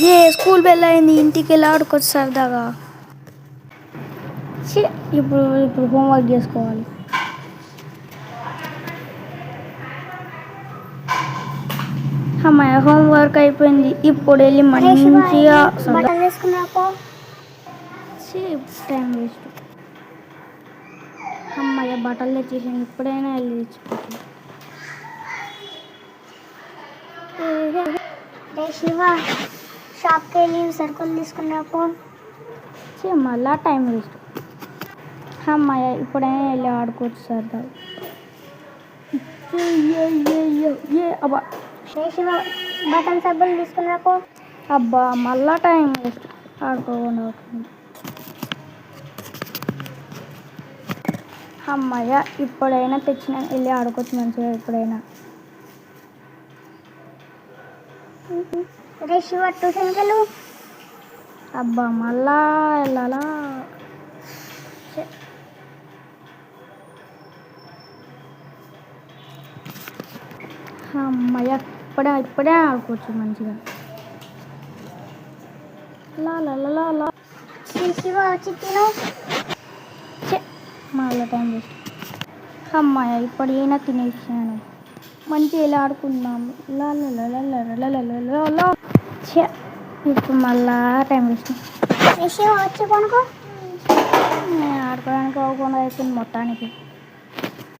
ఏ school bell అయింది, ఇంటికి వెళ్ళి ఆడుకోవచ్చు సరదాగా. ఇప్పుడు ఇప్పుడు హోంవర్క్ చేసుకోవాలి. అమ్మాయి హోంవర్క్ అయిపోయింది, ఇప్పుడు వెళ్ళి మంచిగా టైం వేస్ట్. అమ్మాయి బట్టలు తెచ్చేసాను, ఇప్పుడైనా వెళ్ళి తెచ్చిపోతుంది. శివ, షాప్కి వెళ్ళి సరుకులు తీసుకున్నాకు. మళ్ళా టైం వేస్ట్. అమ్మాయి ఇప్పుడైనా వెళ్ళి ఆడుకోవచ్చు సరదా. అబ్బా శివ, బటన్ సబ్బులు తీసుకున్నాకు. అబ్బా మళ్ళా టైం వేస్ట్, ఆడుకోకుండా అవుతుంది. అమ్మాయ ఇప్పుడైనా తెచ్చిన వెళ్ళి ఆడుకోవచ్చు మంచిగా. ఎప్పుడైనా శివ, ట్యూషన్కి వెళ్ళు. అబ్బా మళ్ళా వెళ్ళాలా. అమ్మాయ ఇప్పుడే ఆడుకోవచ్చు మంచిగా. లా శివ వచ్చి తిను. మళ్ళీ టైం వేస్ట్. అమ్మాయ ఇప్పుడు అయినా తినేసాను, మంచిగా ఇలా ఆడుకుందాం. ఇప్పుడు మళ్ళా టైం వేస్ట్. శివ వచ్చి కొనుక్కో. ఆడుకోవడానికి అవ్వకుండా అయిపోయింది మొత్తానికి.